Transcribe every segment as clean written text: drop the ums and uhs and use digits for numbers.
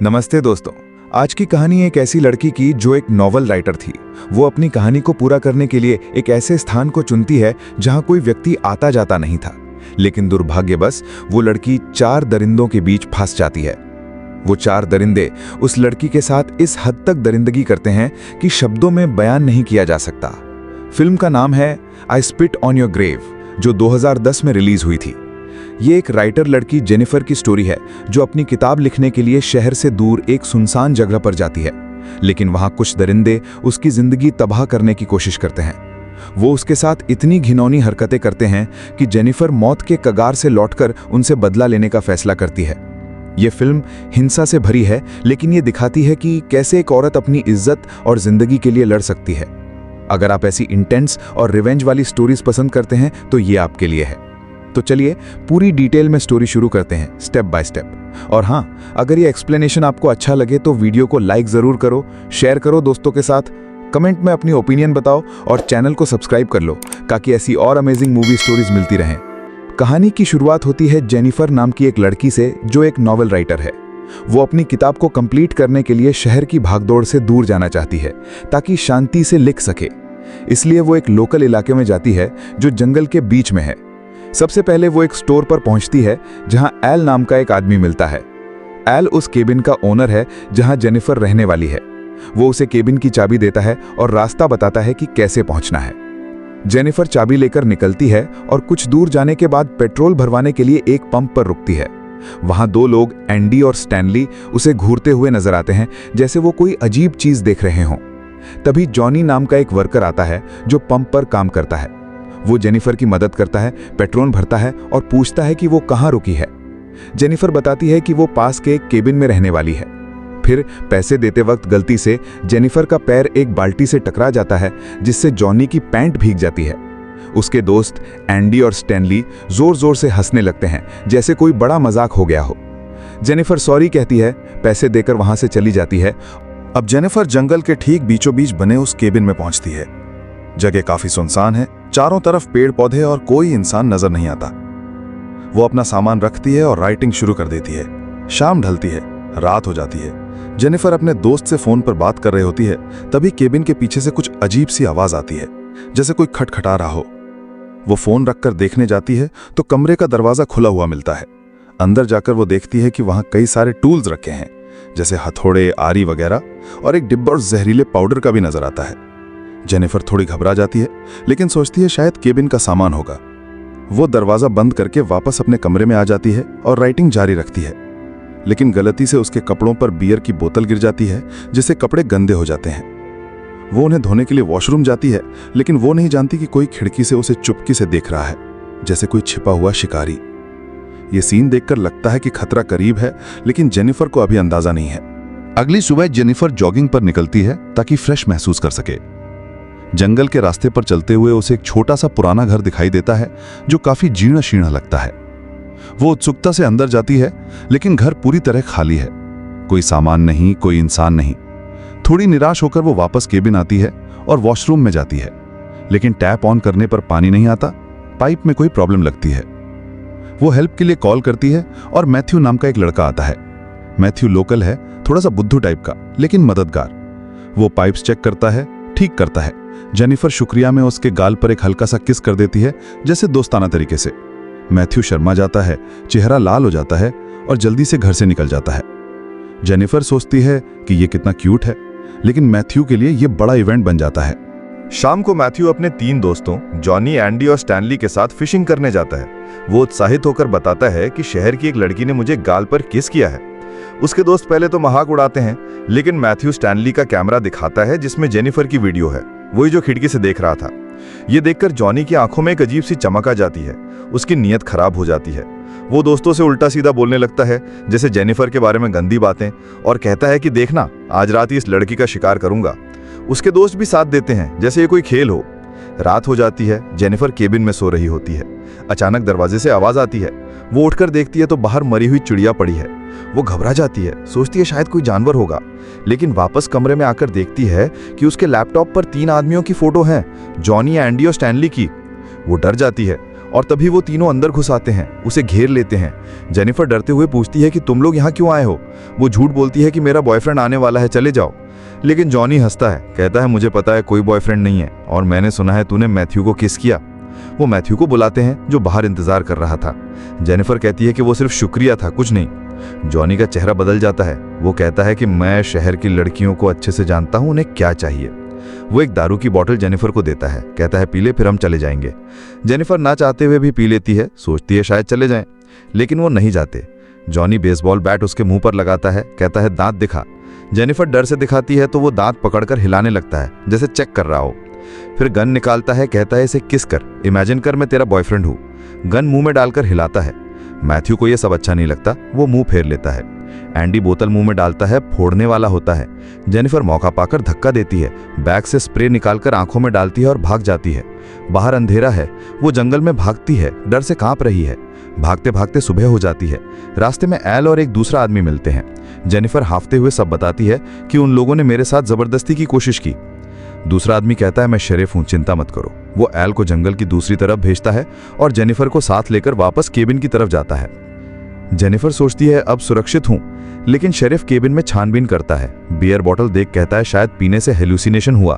नमस्ते दोस्तों। आज की कहानी एक ऐसी लड़की की जो एक नॉवल राइटर थी। वो अपनी कहानी को पूरा करने के लिए एक ऐसे स्थान को चुनती है जहां कोई व्यक्ति आता जाता नहीं था। लेकिन दुर्भाग्यवश वो लड़की 4 दरिंदों के बीच फंस जाती है। वो 4 दरिंदे उस लड़की के साथ इस हद तक दरिंदगी करते हैं कि शब्दों में बयान नहीं किया जा सकता। फिल्म का नाम है I spit on your grave, जो 2010 में रिलीज हुई थी। ये एक राइटर लड़की जेनिफर की स्टोरी है जो अपनी किताब लिखने के लिए शहर से दूर एक सुनसान जगह पर जाती है। लेकिन वहां कुछ दरिंदे उसकी जिंदगी तबाह करने की कोशिश करते हैं। वो उसके साथ इतनी घिनौनी हरकतें करते हैं कि जेनिफर मौत के कगार से लौटकर उनसे बदला लेने का फैसला करती है। ये फिल्म हिंसा से भरी है, लेकिन ये दिखाती है कि कैसे एक औरत अपनी इज्जत और जिंदगी के लिए लड़ सकती है। अगर आप ऐसी इंटेंस और रिवेंज वाली स्टोरीज पसंद करते हैं तो ये आपके लिए है। तो चलिए पूरी डिटेल में स्टोरी शुरू करते हैं, स्टेप बाय स्टेप। और हाँ, अगर ये एक्सप्लेनेशन आपको अच्छा लगे तो वीडियो को लाइक जरूर करो, शेयर करो दोस्तों के साथ, कमेंट में अपनी ओपिनियन बताओ और चैनल को सब्सक्राइब कर लो ताकि ऐसी और अमेजिंग मूवी स्टोरीज मिलती रहें। कहानी की शुरुआत होती है जेनिफर नाम की एक लड़की से जो एक नॉवल राइटर है। वो अपनी किताब को कंप्लीट करने के लिए शहर की भागदौड़ से दूर जाना चाहती है ताकि शांति से लिख सके। इसलिए वो एक लोकल इलाके में जाती है जो जंगल के बीच में है। सबसे पहले वो एक स्टोर पर पहुंचती है जहां एल नाम का एक आदमी मिलता है। एल उस केबिन का ओनर है जहां जेनिफर रहने वाली है। वो उसे केबिन की चाबी देता है और रास्ता बताता है कि कैसे पहुंचना है। जेनिफर चाबी लेकर निकलती है और कुछ दूर जाने के बाद पेट्रोल भरवाने के लिए एक पंप पर रुकती है। वहां 2 लोग, एंडी और स्टैनली, उसे घूरते हुए नजर आते हैं जैसे वो कोई अजीब चीज देख रहे हों। तभी जॉनी नाम का एक वर्कर आता है जो पंप पर काम करता है। वो जेनिफर की मदद करता है, पेट्रोल भरता है और पूछता है कि वो कहाँ रुकी है। जेनिफर बताती है कि वो पास के एक केबिन में रहने वाली है। फिर पैसे देते वक्त गलती से जेनिफर का पैर एक बाल्टी से टकरा जाता है जिससे जॉनी की पैंट भीग जाती है। उसके दोस्त एंडी और स्टैनली जोर जोर से हंसने लगते हैं जैसे कोई बड़ा मजाक हो गया हो। जेनिफर सॉरी कहती है, पैसे देकर वहां से चली जाती है। अब जेनिफर जंगल के ठीक बीचों बीच बने उस केबिन में पहुंचती है। जगह काफी सुनसान है, चारों तरफ पेड़ पौधे और कोई इंसान नजर नहीं आता। वो अपना सामान रखती है और राइटिंग शुरू कर देती है। शाम ढलती है, रात हो जाती है। जेनिफर अपने दोस्त से फोन पर बात कर रही होती है, तभी केबिन के पीछे से कुछ अजीब सी आवाज आती है, जैसे कोई खटखटा रहा हो। वो फोन रखकर देखने जाती है तो कमरे का दरवाजा खुला हुआ मिलता है। अंदर जाकर वो देखती है कि वहां कई सारे टूल्स रखे हैं, जैसे हथौड़े, आरी वगैरह, और एक डिब्बा और जहरीले पाउडर का भी नजर आता है। जेनिफर थोड़ी घबरा जाती है, लेकिन सोचती है शायद केबिन का सामान होगा। वो दरवाजा बंद करके वापस अपने कमरे में आ जाती है और राइटिंग जारी रखती है। लेकिन गलती से उसके कपड़ों पर बियर की बोतल गिर जाती है, जिससे कपड़े गंदे हो जाते हैं। वो उन्हें धोने के लिए वॉशरूम जाती है, लेकिन वो नहीं जानती कि कोई खिड़की से उसे चुपके से देख रहा है, जैसे कोई छिपा हुआ शिकारी। ये सीन देखकर लगता है कि खतरा करीब है, लेकिन जेनिफर को अभी अंदाजा नहीं है। अगली सुबह जेनिफर जॉगिंग पर निकलती है ताकि फ्रेश महसूस कर सके। जंगल के रास्ते पर चलते हुए उसे एक छोटा सा पुराना घर दिखाई देता है जो काफी जीर्ण शीर्ण लगता है। वो उत्सुकता से अंदर जाती है, लेकिन घर पूरी तरह खाली है। कोई सामान नहीं, कोई इंसान नहीं। थोड़ी निराश होकर वो वापस केबिन आती है और वॉशरूम में जाती है, लेकिन टैप ऑन करने पर पानी नहीं आता। पाइप में कोई प्रॉब्लम लगती है। वो हेल्प के लिए कॉल करती है और मैथ्यू नाम का एक लड़का आता है। मैथ्यू लोकल है, थोड़ा सा बुद्धू टाइप का, लेकिन मददगार। वो पाइप्स चेक करता है, ठीक करता है। जेनिफर शुक्रिया में उसके गाल पर एक हल्का सा किस कर देती है, जैसे दोस्ताना तरीके से। मैथ्यू शर्मा जाता है, चेहरा लाल हो जाता है और जल्दी से घर से निकल जाता है। जेनिफर सोचती है कि ये कितना क्यूट है, लेकिन मैथ्यू के लिए ये बड़ा इवेंट बन जाता है। शाम को मैथ्यू अपने 3 दोस्तों जॉनी, एंडी और स्टैनली के साथ फिशिंग करने जाता है। वो उत्साहित होकर बताता है कि शहर की एक लड़की ने मुझे गाल पर किस किया है। उसके दोस्त पहले तो मजाक उड़ाते हैं, लेकिन मैथ्यू स्टैनली का कैमरा दिखाता है जिसमें जेनिफर की वीडियो है, वही जो खिड़की से देख रहा था। ये देखकर जॉनी की आंखों में एक अजीब सी चमक आ जाती है। उसकी नीयत खराब हो जाती है। वो दोस्तों से उल्टा सीधा बोलने लगता है, जैसे जेनिफर के बारे में गंदी बातें, और कहता है कि देखना, आज रात ही इस लड़की का शिकार करूंगा। उसके दोस्त भी साथ देते हैं, जैसे ये कोई खेल हो। रात हो जाती है। जेनिफर केबिन में सो रही होती है। अचानक दरवाजे से आवाज आती है। वो उठकर देखती है तो बाहर मरी हुई चिड़िया पड़ी है। वो घबरा जाती है, सोचती है शायद कोई जानवर होगा, लेकिन वापस कमरे में आकर देखती है कि उसके लैपटॉप पर 3 आदमियों की फोटो है, जॉनी, एंडी और स्टैनली की। वो डर जाती है और तभी वो तीनों अंदर घुस आते हैं, उसे घेर लेते हैं। जेनिफर डरते हुए पूछती है कि तुम लोग यहाँ क्यों आए हो। वो झूठ बोलती है कि मेरा बॉयफ्रेंड आने वाला है, चले जाओ। लेकिन जॉनी हंसता है, कहता है मुझे पता है कोई बॉयफ्रेंड नहीं है, और मैंने सुना है तूने मैथ्यू को किस किया। वो मैथ्यू को बुलाते हैं जो बाहर इंतजार कर रहा था। जेनिफर कहती है कि वो सिर्फ शुक्रिया था, कुछ नहीं। जॉनी का चेहरा बदल जाता है। वो कहता है कि मैं शहर की लड़कियों को अच्छे से जानता हूं, उन्हें क्या चाहिए। वो एक दारू की बोतल जेनिफर को देता है, कहता है पी ले, फिर हम चले जाएंगे। जेनिफर ना चाहते हुए भी पी लेती है, सोचती है शायद चले जाएं, लेकिन वो नहीं जाते। जॉनी बेसबॉल बैट उसके मुंह पर लगाता है, कहता है दांत दिखा। जेनिफर डर से दिखाती है तो वो दांत पकड़कर हिलाने लगता है जैसे चेक कर रहा हो। फिर गन निकालता है, कहता है इसे किस कर, इमेजिन कर मैं तेरा बॉयफ्रेंड हूं। गन मुंह में डालकर हिलाता है। मैथ्यू को यह सब अच्छा नहीं लगता, वो मुंह फेर लेता है। एंडी बोतल मुंह में डालता है, फोड़ने वाला होता है। जेनिफर मौका पाकर धक्का देती है, बैग से स्प्रे निकालकर आंखों में डालती है और भाग जाती है। बाहर अंधेरा है, वो जंगल में भागती है, डर से कांप रही है। भागते भागते सुबह हो जाती है। रास्ते में एल और एक दूसरा आदमी मिलते हैं। जेनिफर हाफते हुए सब बताती है कि उन लोगों ने मेरे साथ जबरदस्ती की कोशिश की। दूसरा आदमी कहता है मैं शेरिफ हूं, चिंता मत करो। वो एल को जंगल की दूसरी तरफ भेजता है और जेनिफर को साथ लेकर वापस केबिन की तरफ जाता है। जेनिफर सोचती है अब सुरक्षित हूं, लेकिन शेरिफ केबिन में छानबीन करता है। बियर बोतल देख कहता है शायद पीने से हेलुसिनेशन हुआ।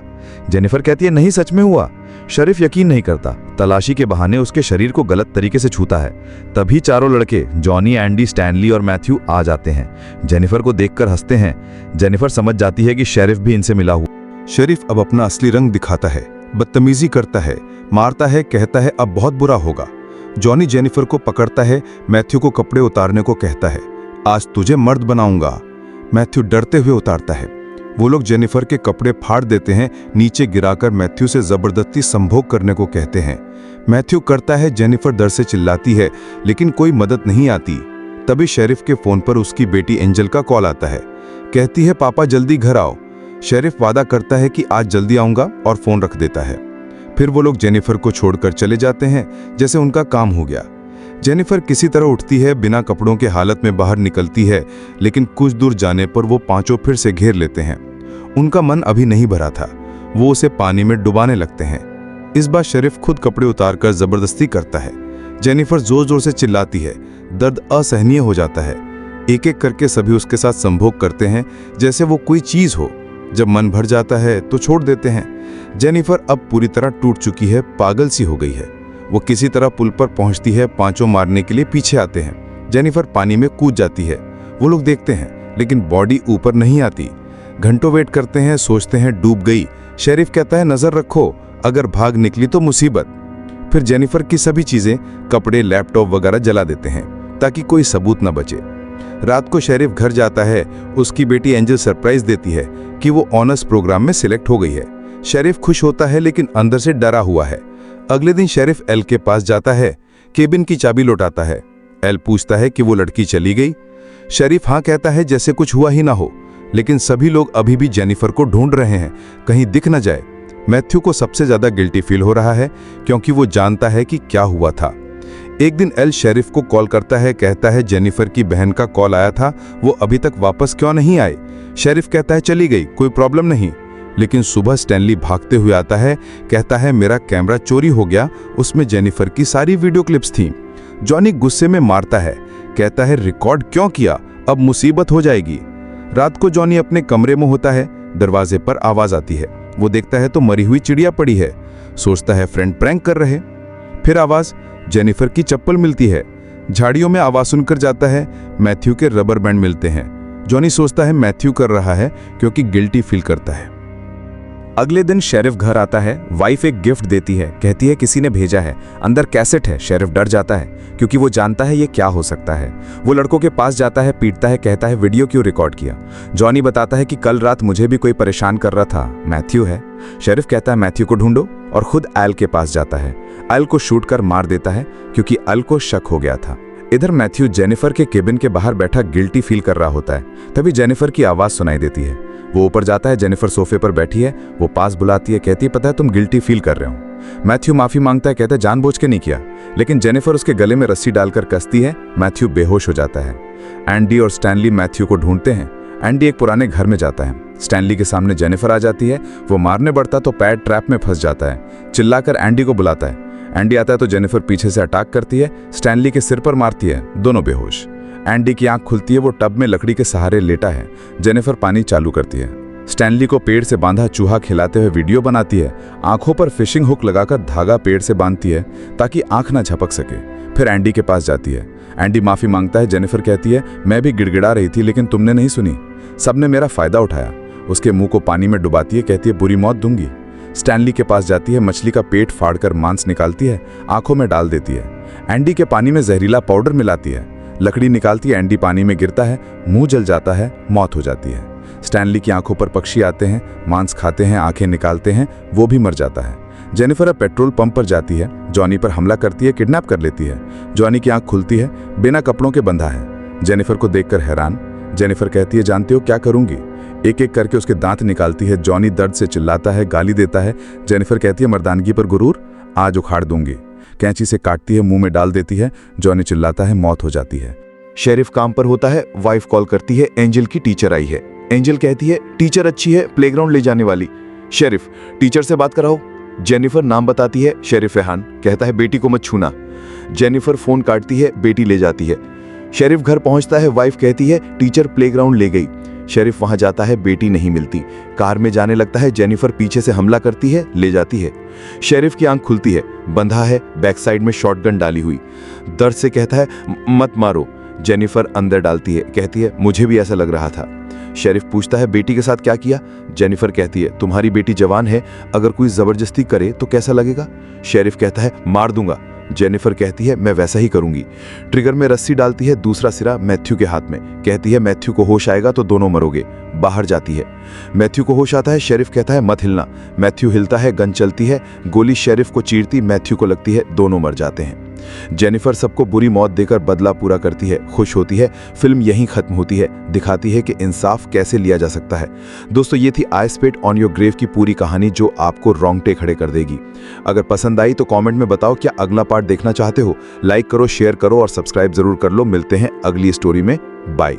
जेनिफर कहती है नहीं, सच में हुआ। शेरिफ यकीन नहीं करता, तलाशी के बहाने उसके शरीर को गलत तरीके से छूता है। तभी चारों लड़के जॉनी, एंडी, स्टैनली और मैथ्यू आ जाते हैं। जेनिफर को देखकर हंसते हैं। जेनिफर समझ जाती है कि शेरिफ भी इनसे मिला हुआ। शेरिफ अब अपना असली रंग दिखाता है, बदतमीजी करता है, मारता है, कहता है अब बहुत बुरा होगा। जॉनी जेनिफर को पकड़ता है, मैथ्यू को कपड़े उतारने को कहता है, आज तुझे मर्द बनाऊंगा। मैथ्यू डरते हुए उतारता है। वो लोग जेनिफर के कपड़े फाड़ देते हैं, नीचे गिराकर मैथ्यू से जबरदस्ती संभोग करने को कहते हैं। मैथ्यू करता है, जेनिफर डर से चिल्लाती है, लेकिन कोई मदद नहीं आती। तभी शेरिफ के फोन पर उसकी बेटी एंजल का कॉल आता है। कहती है पापा जल्दी घर आओ। शेरिफ वादा करता है कि आज जल्दी आऊंगा और फोन रख देता है। फिर वो लोग जेनिफर को छोड़कर चले जाते हैं जैसे उनका काम हो गया। जेनिफर किसी तरह उठती है, बिना कपड़ों के हालत में बाहर निकलती है, लेकिन कुछ दूर जाने पर वो पांचों फिर से घेर लेते हैं। उनका मन अभी नहीं भरा था, वो उसे पानी में डुबाने लगते हैं। इस बार शेरिफ खुद कपड़े उतारकर जबरदस्ती करता है। जेनिफर जोर जोर से चिल्लाती है, दर्द असहनीय हो जाता है। एक एक करके सभी उसके साथ संभोग करते हैं जैसे वो कोई चीज हो। जब मन भर जाता है तो छोड़ देते हैं। जेनिफर अब पूरी तरह टूट चुकी है, पागल सी हो गई है। वो किसी तरह पुल पर पहुंचती है, पांचों मारने के लिए पीछे आते हैं। जेनिफर पानी में कूद जाती है। वो लोग देखते हैं, लेकिन बॉडी ऊपर नहीं आती। घंटों वेट करते हैं, सोचते हैं डूब गई। शेरिफ कहता है नजर रखो, अगर भाग निकली तो मुसीबत। फिर जेनिफर की सभी चीजें, कपड़े, लैपटॉप वगैरह जला देते हैं ताकि कोई सबूत न बचे। रात को शेरिफ घर जाता है। उसकी बेटी एंजल सरप्राइज देती है कि वो ऑनर्स प्रोग्राम में सिलेक्ट हो गई है। शेरिफ खुश होता है, लेकिन अंदर से डरा हुआ है। अगले दिन शेरिफ एल के पास जाता है, केबिन की चाबी लौटाता है। एल पूछता है कि वो लड़की चली गई। शेरिफ हाँ कहता है जैसे कुछ हुआ ही ना हो, लेकिन सभी लोग अभी भी जेनिफर को ढूंढ रहे हैं, कहीं दिख न जाए। मैथ्यू को सबसे ज्यादा गिल्टी फील हो रहा है, क्योंकि वो जानता है कि क्या हुआ था। एक दिन एल शेरिफ को कॉल करता है, कहता है जेनिफर की बहन का कॉल आया था, वो अभी तक वापस क्यों नहीं आए। शेरिफ कहता है चली गई, कोई प्रॉब्लम नहीं। लेकिन सुबह स्टैनली भागते हुए आता है, कहता है मेरा कैमरा चोरी हो गया, उसमें जेनिफर की सारी वीडियो क्लिप्स थी। जॉनी गुस्से में मारता है, कहता है रिकॉर्ड क्यों किया, अब मुसीबत हो जाएगी। रात को जॉनी अपने कमरे में होता है, दरवाजे पर आवाज आती है। वो देखता है तो मरी हुई चिड़िया पड़ी है। सोचता है फ्रेंड प्रैंक कर रहे। फिर आवाज, जेनिफर की चप्पल मिलती है। झाड़ियों में आवाज सुनकर जाता है, मैथ्यू के रबर बैंड मिलते हैं। जॉनी सोचता है मैथ्यू कर रहा है, क्योंकि गिल्टी फील करता है। अगले दिन शेरिफ घर आता है। वाइफ एक गिफ्ट देती है, कहती है किसी ने भेजा है, अंदर कैसेट है। शेरिफ डर जाता है क्योंकि वो जानता है ये क्या हो सकता है। वो लड़कों के पास जाता है, पीटता है, कहता है वीडियो क्यों रिकॉर्ड किया। जॉनी बताता है कि कल रात मुझे भी कोई परेशान कर रहा था, मैथ्यू है। शेरिफ कहता है मैथ्यू को ढूंढो और खुद एल के पास जाता है। एल को शूट कर मार देता है क्योंकि एल को शक हो गया था। इधर मैथ्यू जेनिफर के केबिन के बाहर बैठा गिल्टी फील कर रहा होता है। तभी जेनिफर की आवाज सुनाई देती है। वो ऊपर जाता है, जेनिफर सोफे पर बैठी है। वो पास बुलाती है, कहती है पता है तुम गिल्टी फील कर रहे हो। मैथ्यू माफी मांगता है, कहता है जानबूझ के नहीं किया, लेकिन जेनिफर उसके गले में रस्सी डालकर कसती है। मैथ्यू बेहोश हो जाता है। एंडी और स्टैनली मैथ्यू को ढूंढते हैं। एंडी एक पुराने घर में जाता है। स्टैनली के सामने जेनिफर आ जाती है। वो मारने बढ़ता तो पैड ट्रैप में फंस जाता है। चिल्लाकर एंडी को बुलाता है। एंडी आता है तो जेनिफर पीछे से अटैक करती है, स्टैनली के सिर पर मारती है, दोनों बेहोश। एंडी की आंख खुलती है, वो टब में लकड़ी के सहारे लेटा है। जेनिफर पानी चालू करती है। स्टैनली को पेड़ से बांधा चूहा खिलाते हुए वीडियो बनाती है। आंखों पर फिशिंग हुक लगाकर धागा पेड़ से बांधती है ताकि आंख ना झपक सके। फिर एंडी के पास जाती है। एंडी माफी मांगता है। जेनिफर कहती है, मैं भी गिड़गिड़ा रही थी लेकिन तुमने नहीं सुनी, सबने मेरा फायदा उठाया। उसके मुंह को पानी में डुबाती है, कहती है बुरी मौत दूंगी। स्टैनली के पास जाती है, मछली का पेट फाड़कर मांस निकालती है, आंखों में डाल देती है। एंडी के पानी में जहरीला पाउडर मिलाती है, लकड़ी निकालती है, एंडी पानी में गिरता है, मुंह जल जाता है, मौत हो जाती है। स्टैनली की आंखों पर पक्षी आते हैं, मांस खाते हैं, आंखें निकालते हैं, वो भी मर जाता है। जेनिफर अब पेट्रोल पंप पर जाती है, जॉनी पर हमला करती है, किडनैप कर लेती है। जॉनी की आंख खुलती है, बिना कपड़ों के बंधा है। जेनिफर को देखकर हैरान। जेनिफर कहती है, जानते हो क्या करूंगी? एक एक करके उसके दांत निकालती है। जॉनी दर्द से चिल्लाता है, गाली देता है। जेनिफर कहती है, मर्दानगी पर गुरूर, आज उखाड़ दूंगी। कैंची से काटती है, मुंह में डाल देती है। जॉनी चिल्लाता है, मौत हो जाती है। शेरिफ काम पर होता है, वाइफ कॉल करती है, एंजल की टीचर आई है। एंजल कहती है, टीचर अच्छी है, प्लेग्राउंड ले जाने वाली। शेरिफ, टीचर से बात कराओ। जेनिफर नाम बताती है, शेरिफ रेहान। कहता है, बेटी को मत छूना। जेनिफर फोन काटती है, बेटी ले जाती है। शेरिफ घर पहुंचता है, वाइफ कहती है, टीचर प्लेग्राउंड ले गई। शेरिफ वहां जाता है, बेटी नहीं मिलती। कार में जाने लगता है, जेनिफर पीछे से हमला करती है, ले जाती है। शेरिफ की आंख खुलती है, बंधा है, बैक साइड में शॉटगन डाली हुई। दर्द से कहता है, मत मारो। जेनिफर अंदर डालती है, कहती है, मुझे भी ऐसा लग रहा था। शेरिफ पूछता है, बेटी के साथ क्या किया? जेनिफर कहती है, तुम्हारी बेटी जवान है, अगर कोई जबरदस्ती करे तो कैसा लगेगा? शेरिफ कहता है, मार दूंगा। जेनिफर कहती है, मैं वैसा ही करूंगी। ट्रिगर में रस्सी डालती है, दूसरा सिरा मैथ्यू के हाथ में। कहती है, मैथ्यू को होश आएगा तो दोनों मरोगे। बाहर जाती है। मैथ्यू को होश आता है। शेरिफ कहता है, मत हिलना। मैथ्यू हिलता है, गन चलती है, गोली शेरिफ को चीरती, मैथ्यू को लगती है, दोनों मर जाते हैं। जेनिफर सबको बुरी मौत देकर बदला पूरा करती है, खुश होती है। फिल्म यहीं खत्म होती है, दिखाती है कि इंसाफ कैसे लिया जा सकता है। दोस्तों, ये थी I spit on your grave की पूरी कहानी, जो आपको रोंगटे खड़े कर देगी। अगर पसंद आई तो कमेंट में बताओ, क्या अगला पार्ट देखना चाहते हो? लाइक करो, शेयर करो और सब्सक्राइब जरूर कर लो। मिलते हैं अगली स्टोरी में। बाय।